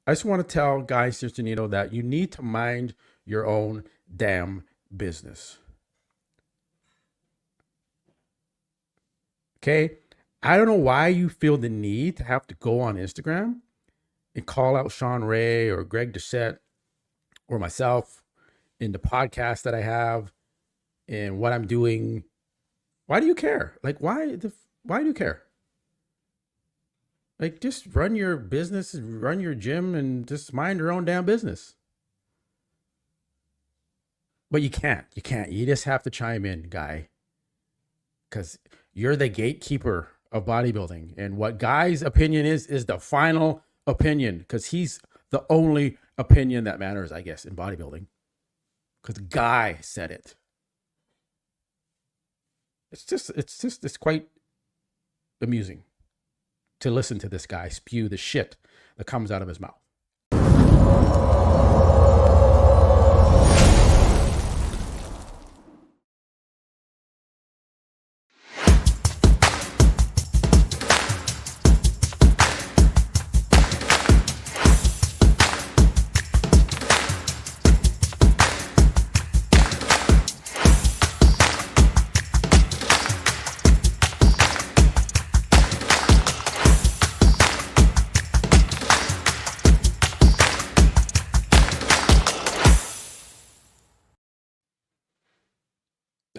I just want to tell Guy Cisternino that you need to mind your own damn business. Okay? I don't know why you feel the need to have to go on Instagram and call out Shawn Ray or Greg Doucette or myself in the podcast that I have and what I'm doing. Why do you care? Like, why do you care? Like, just run your business and run your gym and just mind your own damn business. But you can't. You can't. You just have to chime in, Guy, because you're the gatekeeper of bodybuilding. And what Guy's opinion is the final opinion, because he's the only opinion that matters, I guess, in bodybuilding. Because Guy said it. It's quite amusing to listen to this guy spew the shit that comes out of his mouth.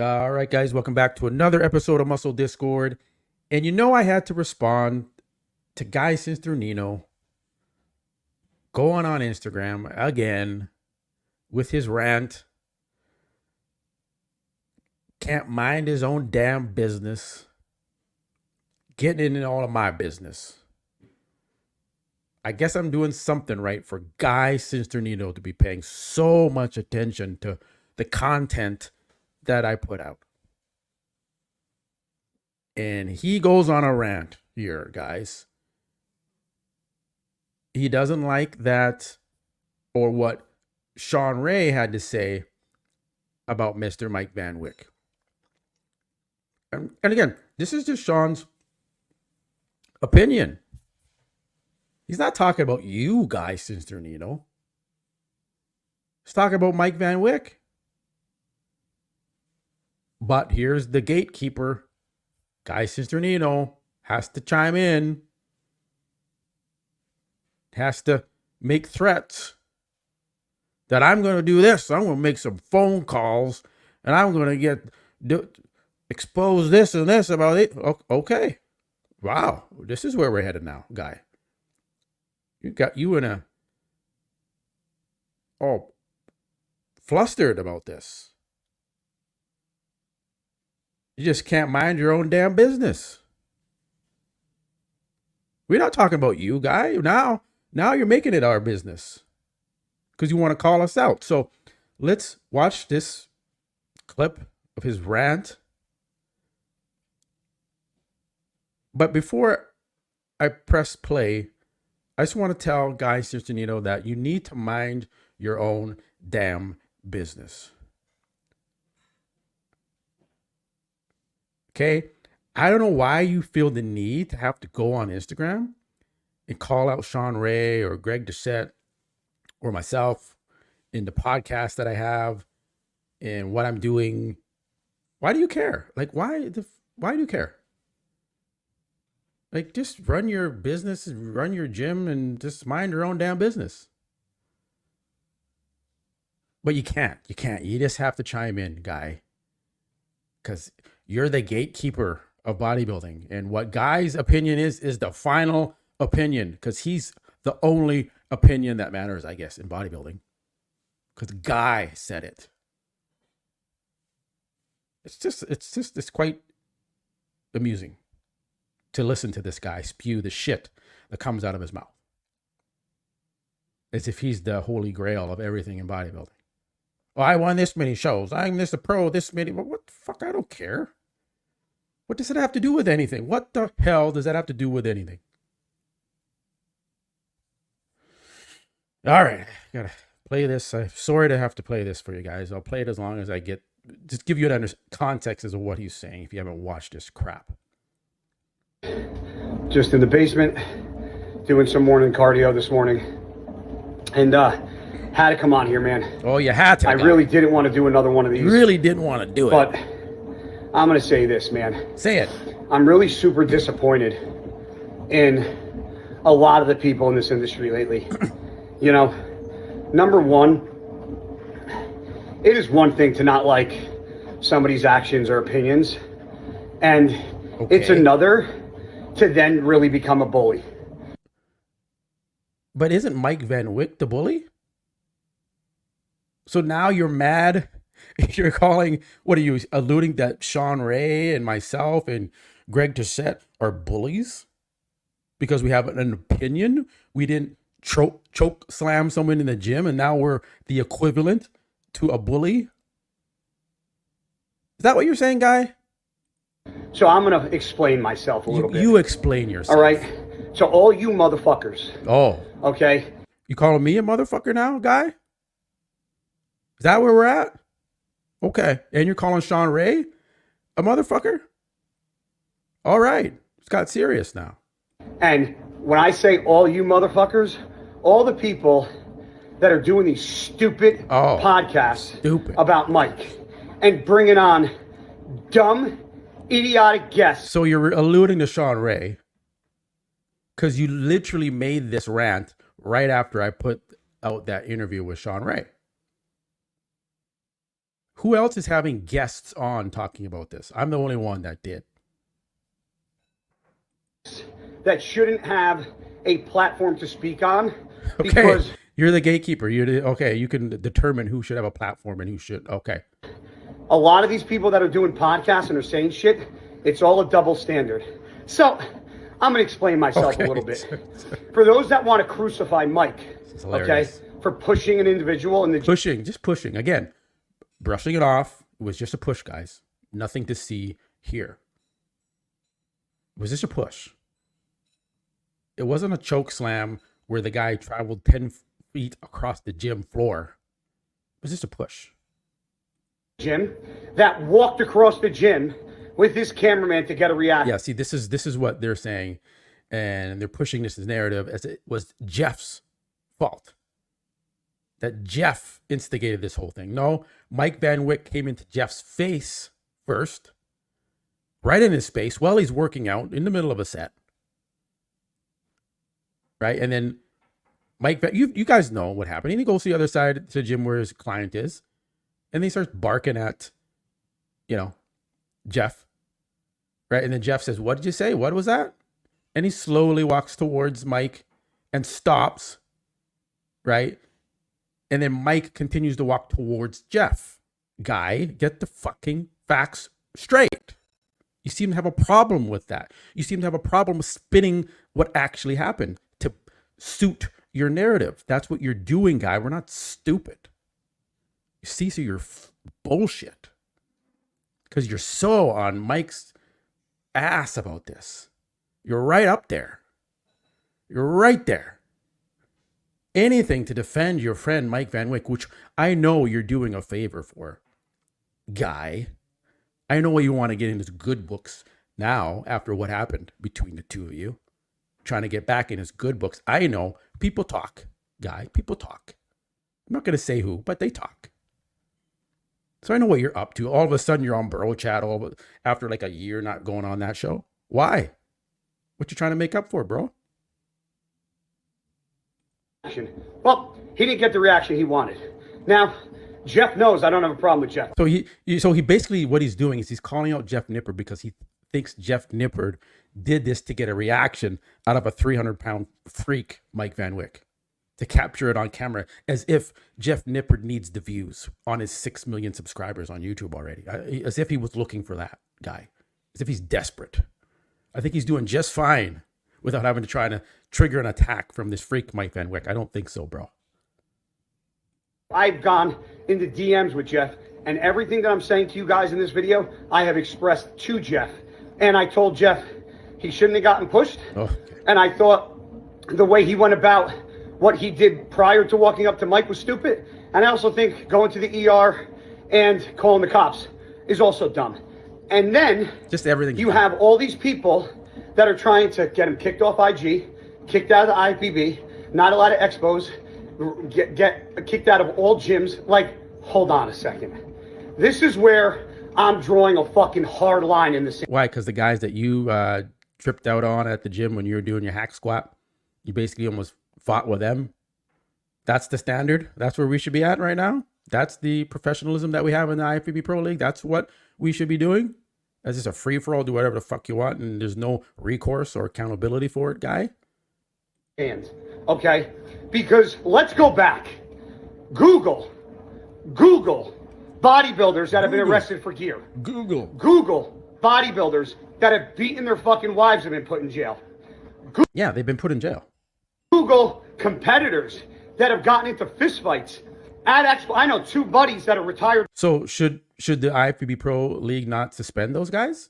All right, guys, welcome back to another episode of Muscle Discord. And you know I had to respond to Guy Cisternino going on Instagram again with his rant. Can't mind his own damn business. Getting in all of my business. I guess I'm doing something right for Guy Cisternino to be paying so much attention to the content that I put out. And he goes on a rant here, guys. He doesn't like that or what Shawn Ray had to say about Mr. Mike Van Wyck. And again, this is just Shawn's opinion. He's not talking about you, Guy Cisternino. He's talking about Mike Van Wyck. But here's the gatekeeper. Guy Cisternino has to chime in. Has to make threats that I'm going to do this. I'm going to make some phone calls and I'm going to expose this and this about it. Okay. Wow. This is where we're headed now, Guy. You got you in a flustered about this. You just can't mind your own damn business. We're not talking about you, Guy. Now you're making it our business because you want to call us out. So let's watch this clip of his rant. But before I press play, I just want to tell Guy Cisternino that you need to mind your own damn business. Okay? I don't know why you feel the need to have to go on Instagram and call out Shawn Ray or Greg Doucette or myself in the podcast that I have and what I'm doing. Why do you care? Like, why do you care? Like, just run your business and run your gym and just mind your own damn business. But you can't. You can't. You just have to chime in, Guy. Because you're the gatekeeper of bodybuilding. And what Guy's opinion is the final opinion. Because he's the only opinion that matters, I guess, in bodybuilding. Because Guy said it. It's quite amusing to listen to this guy spew the shit that comes out of his mouth. As if he's the holy grail of everything in bodybuilding. Oh, I won this many shows. I'm this a pro, this many. But what the fuck? I don't care. What does it have to do with anything? What the hell does that have to do with anything? All right. Gotta play this. I'm sorry to have to play this for you guys. I'll play it as long as I get. Just give you an context as to what he's saying if you haven't watched this crap. Just in the basement, doing some morning cardio this morning. and had to come on here, man. Oh, you had to. I really didn't want to do another one of these. You really didn't want to do it. But I'm going to say this, man. Say it. I'm really super disappointed in a lot of the people in this industry lately. You know, number one, it is one thing to not like somebody's actions or opinions, and it's another to then really become a bully. But isn't Mike Van Wyck the bully? So now you're mad. You're calling, what are you alluding that Shawn Ray and myself and Greg Doucette are bullies? Because we have an opinion? We didn't choke slam someone in the gym and now we're the equivalent to a bully? Is that what you're saying, guy? So I'm going to explain myself a little bit. You explain yourself. All right. So all you motherfuckers. Oh. Okay. You calling me a motherfucker now, guy? Is that where we're at? Okay. And you're calling Shawn Ray a motherfucker? All right. It's got serious now. And when I say all you motherfuckers, all the people that are doing these stupid podcasts about Mike and bringing on dumb, idiotic guests. So you're alluding to Shawn Ray because you literally made this rant right after I put out that interview with Shawn Ray. Who else is having guests on talking about this? I'm the only one that did. That shouldn't have a platform to speak on. Okay, because you're the gatekeeper. Okay, you can determine who should have a platform and who should. Okay. A lot of these people that are doing podcasts and are saying shit, it's all a double standard. So I'm going to explain myself a little bit. For those that want to crucify Mike, okay, for pushing an individual in the just pushing again, brushing it off. It was just a push, guys. Nothing to see here. It was just a push. It wasn't a choke slam where the guy traveled 10 feet across the gym floor. It was just a push. Gym that walked across the gym with his cameraman to get a reaction. Yeah, see, this is what they're saying, and they're pushing this as narrative as it was Jeff's fault. That Jeff instigated this whole thing. No, Mike Van Wyck came into Jeff's face first, right in his face while he's working out in the middle of a set. Right, and then Mike, you guys know what happened. And he goes to the other side to the gym where his client is, and he starts barking at, Jeff. Right, and then Jeff says, "What did you say? What was that?" And he slowly walks towards Mike and stops. Right, and then Mike continues to walk towards Jeff. Guy, get the fucking facts straight. You seem to have a problem with that. You seem to have a problem with spinning what actually happened to suit your narrative. That's what you're doing, guy. We're not stupid. You see, so you're bullshit. Because you're so on Mike's ass about this. You're right up there. You're right there. Anything to defend your friend Mike Van Wyck, which I know you're doing a favor for. Guy, I know you want to get in his good books now after what happened between the two of you. Trying to get back in his good books. I know people talk, guy. People talk. I'm not going to say who, but they talk. So I know what you're up to. All of a sudden you're on Bro Chat after like a year not going on that show. Why? What you trying to make up for, bro? Well, he didn't get the reaction he wanted. Now, Jeff knows I don't have a problem with Jeff. So he basically, what he's doing is he's calling out Jeff Nippard because he thinks Jeff Nippard did this to get a reaction out of a 300-pound freak, Mike Van Wyck, to capture it on camera, as if Jeff Nippard needs the views on his 6 million subscribers on YouTube already, as if he was looking for that guy, as if he's desperate. I think he's doing just fine without having to try to trigger an attack from this freak, Mike Van Wyck. I don't think so, bro. I've gone into DMs with Jeff, and everything that I'm saying to you guys in this video, I have expressed to Jeff. And I told Jeff he shouldn't have gotten pushed. Oh. And I thought the way he went about what he did prior to walking up to Mike was stupid. And I also think going to the ER and calling the cops is also dumb. And then just everything you have all these people that are trying to get him kicked off IG, kicked out of the IFBB, not a lot of expos, get kicked out of all gyms. Like, hold on a second. This is where I'm drawing a fucking hard line in this. Why? Because the guys that you tripped out on at the gym when you were doing your hack squat, you basically almost fought with them. That's the standard. That's where we should be at right now. That's the professionalism that we have in the IFBB Pro League. That's what we should be doing. That's just a free-for-all, do whatever the fuck you want, and there's no recourse or accountability for it, guy. Okay? Because let's go back. Google bodybuilders that have been arrested for gear. Google bodybuilders that have beaten their fucking wives and been put in jail. Yeah, they've been put in jail. Google competitors that have gotten into fistfights at Expo. I know 2 buddies that are retired. So should the IFBB Pro League not suspend those guys?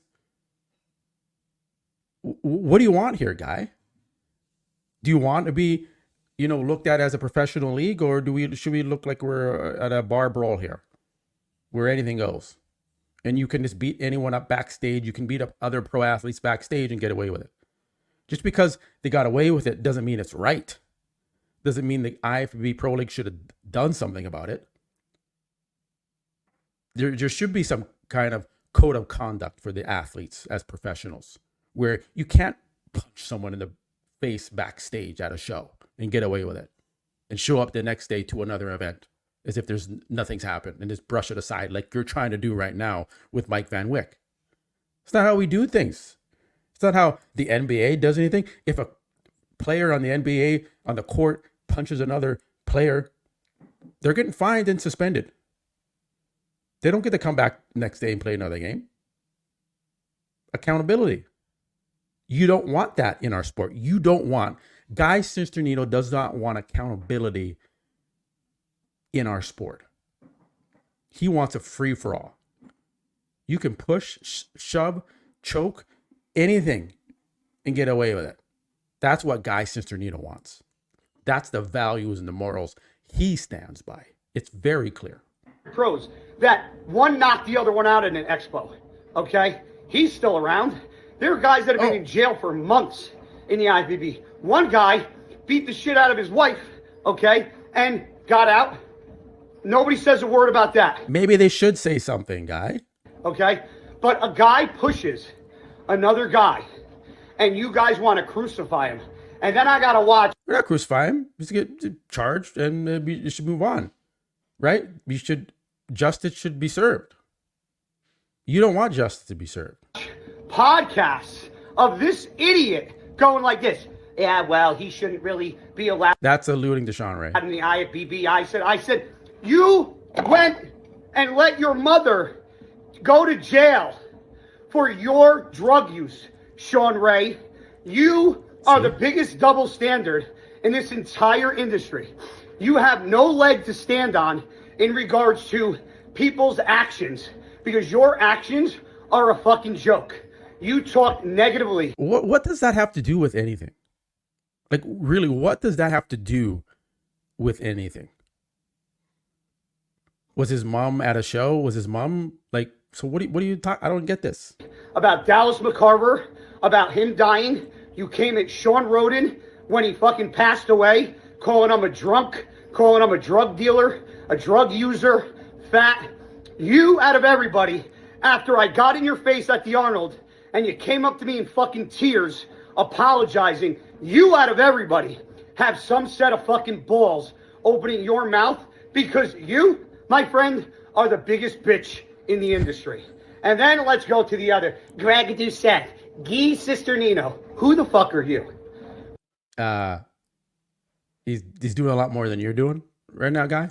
What do you want here, guy? Do you want to be, looked at as a professional league, or should we look like we're at a bar brawl here, where anything goes, and you can just beat anyone up backstage? You can beat up other pro athletes backstage and get away with it. Just because they got away with it doesn't mean it's right. Doesn't mean the IFBB Pro League should have done something about it. There should be some kind of code of conduct for the athletes as professionals, where you can't punch someone in the face backstage at a show and get away with it and show up the next day to another event as if nothing's happened and just brush it aside like you're trying to do right now with Mike Van Wyck. It's not how we do things. It's not how the NBA does anything. If a player on the NBA on the court punches another player, they're getting fined and suspended. They don't get to come back next day and play another game. Accountability. You don't want that in our sport. Guy Cisternino does not want accountability in our sport. He wants a free-for-all. You can push, shove, choke, anything and get away with it. That's what Guy Cisternino wants. That's the values and the morals he stands by. It's very clear. Pros that one knocked the other one out in an expo. Okay? He's still around. There are guys that have been in jail for months in the IFBB. One guy beat the shit out of his wife, okay, and got out. Nobody says a word about that. Maybe they should say something, Guy. Okay? But a guy pushes another guy, and you guys want to crucify him. And then I got to watch. We're not crucifying him. Just get charged, and you should move on. Right? Justice should be served. You don't want justice to be served. Podcasts of this idiot going like this. Yeah, well, he shouldn't really be allowed. That's alluding to Shawn Ray. In the IFBB, I said, you went and let your mother go to jail for your drug use, Shawn Ray. You are the biggest double standard in this entire industry. You have no leg to stand on in regards to people's actions, because your actions are a fucking joke. You talk negatively. What does that have to do with anything? Like, really, what does that have to do with anything? Was his mom at a show? Was his mom like, so what do you talk? I don't get this. About Dallas McCarver, about him dying. You came at Sean Roden when he fucking passed away, calling him a drunk, calling him a drug dealer, a drug user, fat. You, out of everybody, after I got in your face at the Arnold and you came up to me in fucking tears, apologizing, you, out of everybody, have some set of fucking balls opening your mouth, because you, my friend, are the biggest bitch in the industry. And then let's go to the other. Greg Doucette, Guy Cisternino. Who the fuck are you? He's doing a lot more than you're doing right now, Guy.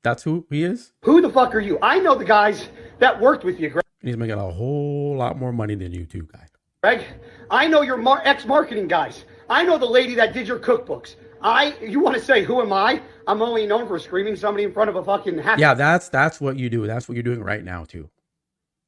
That's who he is? Who the fuck are you? I know the guys that worked with you, Greg. He's making a whole lot more money than you two, Guy. Greg, I know your ex-marketing guys. I know the lady that did your cookbooks. You want to say, who am I? I'm only known for screaming somebody in front of a fucking hat. Yeah, that's what you do. That's what you're doing right now, too.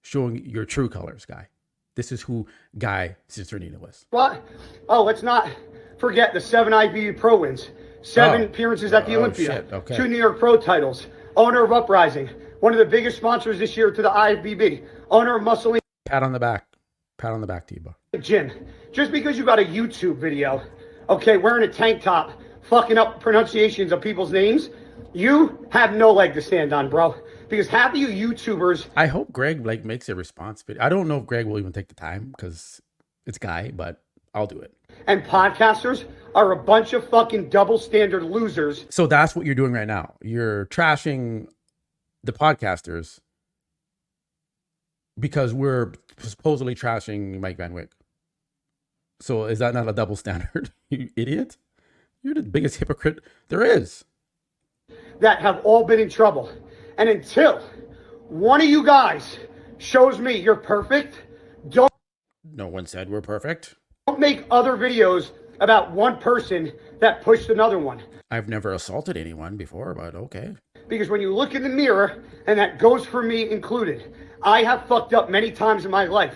Showing your true colors, Guy. This is who Guy Cisternino is. What? Oh, let's not forget the 7 IBU Pro wins. 7 appearances at the Olympia. Shit. Okay. 2 New York Pro titles. Owner of Uprising. One of the biggest sponsors this year to the IFBB. Owner of Muscle. Pat on the back. Pat on the back to you, bro. Gym. Just because you got a YouTube video, okay, wearing a tank top, fucking up pronunciations of people's names, you have no leg to stand on, bro. Because half of you YouTubers... I hope Greg like makes a response video. I don't know if Greg will even take the time because it's Guy, but I'll do it. And podcasters are a bunch of fucking double standard losers. So that's what you're doing right now. You're trashing the podcasters because we're supposedly trashing Mike Van Wyck. So is that not a double standard, you idiot? You're the biggest hypocrite there is. That have all been in trouble. And until one of you guys shows me you're perfect, don't... No one said we're perfect. Don't make other videos about one person that pushed another one. I've never assaulted anyone before, but okay. Because when you look in the mirror, and that goes for me included, I have fucked up many times in my life.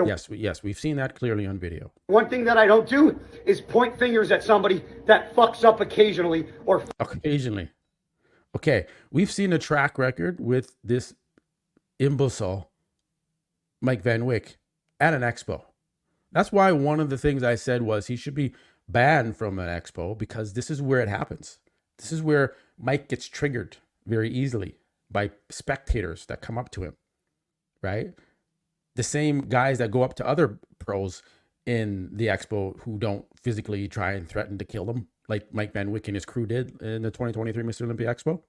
Yes, we've seen that clearly on video. One thing that I don't do is point fingers at somebody that fucks up occasionally or... Occasionally. Okay, we've seen a track record with this imbecile, Mike Van Wyck, at an expo. That's why one of the things I said was he should be banned from an expo, because this is where it happens. This is where Mike gets triggered very easily by spectators that come up to him, right? The same guys that go up to other pros in the expo who don't physically try and threaten to kill them, like Mike Van Wyck and his crew did in the 2023 Mr. Olympia Expo.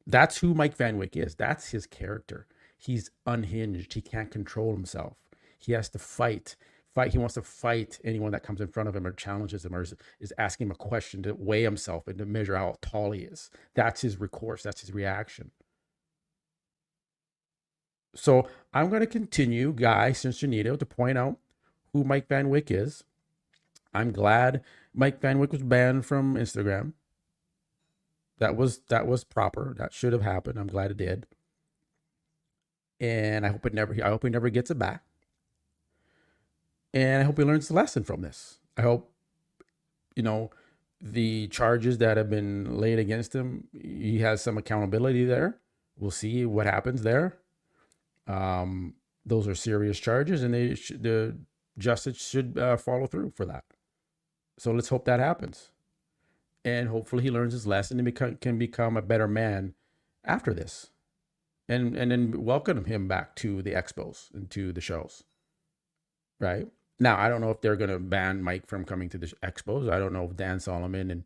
That's who Mike Van Wyck is. That's his character. He's unhinged. He can't control himself. He has to fight. He wants to fight anyone that comes in front of him or challenges him or is asking him a question to weigh himself and to measure how tall he is. That's his recourse. That's his reaction. So I'm going to continue, Guy Cisternino, to point out who Mike Van Wyck is. I'm glad Mike Van Wyck was banned from Instagram. That was proper. That should have happened. I'm glad it did. And I hope he never gets it back. And I hope he learns the lesson from this. I hope, the charges that have been laid against him, he has some accountability there. We'll see what happens there. Those are serious charges, and the justice should follow through for that. So let's hope that happens. And hopefully he learns his lesson and can become a better man after this. And then welcome him back to the expos and to the shows. Right? Now, I don't know if they're going to ban Mike from coming to the expos. I don't know if Dan Solomon and,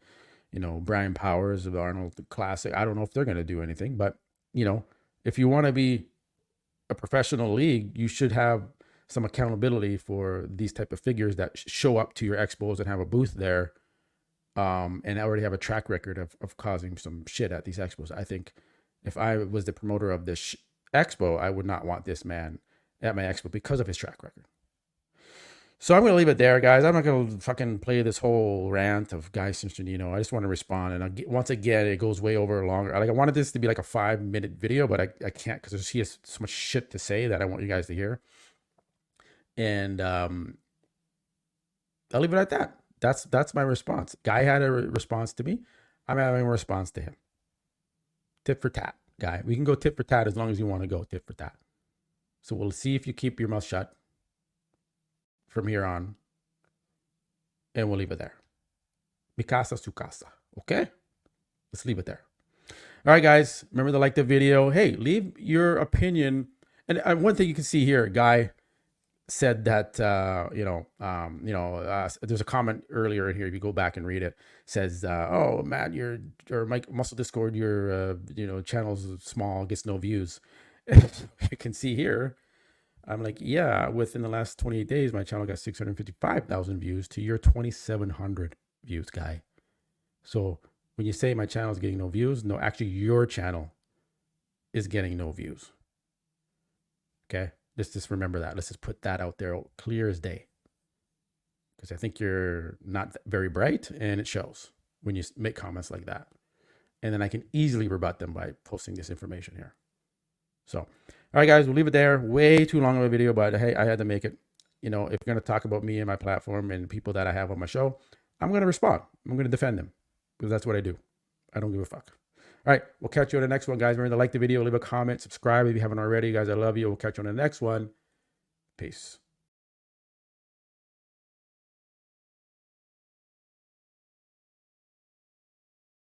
Brian Powers of the Arnold Classic, I don't know if they're going to do anything. But, if you want to be a professional league, you should have some accountability for these type of figures that show up to your expos and have a booth there. And already have a track record of causing some shit at these expos. I think if I was the promoter of this expo, I would not want this man at my expo because of his track record. So I'm going to leave it there, guys. I'm not going to fucking play this whole rant of Guy Cisternino. I just want to respond. And once again, it goes way over longer. I wanted this to be like a 5-minute video, but I can't because he has so much shit to say that I want you guys to hear. And I'll leave it at that. That's my response. Guy had a response to me. I'm having a response to him. Tit for tat, Guy. We can go tit for tat as long as you want to go tit for tat. So we'll see if you keep your mouth shut from here on. And we'll leave it there. Mi casa, su casa. Okay? Let's leave it there. All right, guys. Remember to like the video. Hey, leave your opinion. And one thing you can see here, Guy said that, there's a comment earlier in here. If you go back and read it, says, oh, Matt, or Mike Muscle Discord, your, channel's small, gets no views. You can see here, I'm like, yeah, within the last 28 days, my channel got 655,000 views to your 2,700 views, Guy. So when you say my channel is getting no views, no, actually your channel is getting no views. Okay. Let's just remember that. Let's just put that out there clear as day. Because I think you're not very bright and it shows when you make comments like that. And then I can easily rebut them by posting this information here. So, all right, guys, we'll leave it there. Way too long of a video, but hey, I had to make it. If you're going to talk about me and my platform and people that I have on my show, I'm going to respond. I'm going to defend them because that's what I do. I don't give a fuck. All right, we'll catch you on the next one, guys. Remember to like the video, leave a comment, subscribe if you haven't already. Guys, I love you. We'll catch you on the next one. Peace.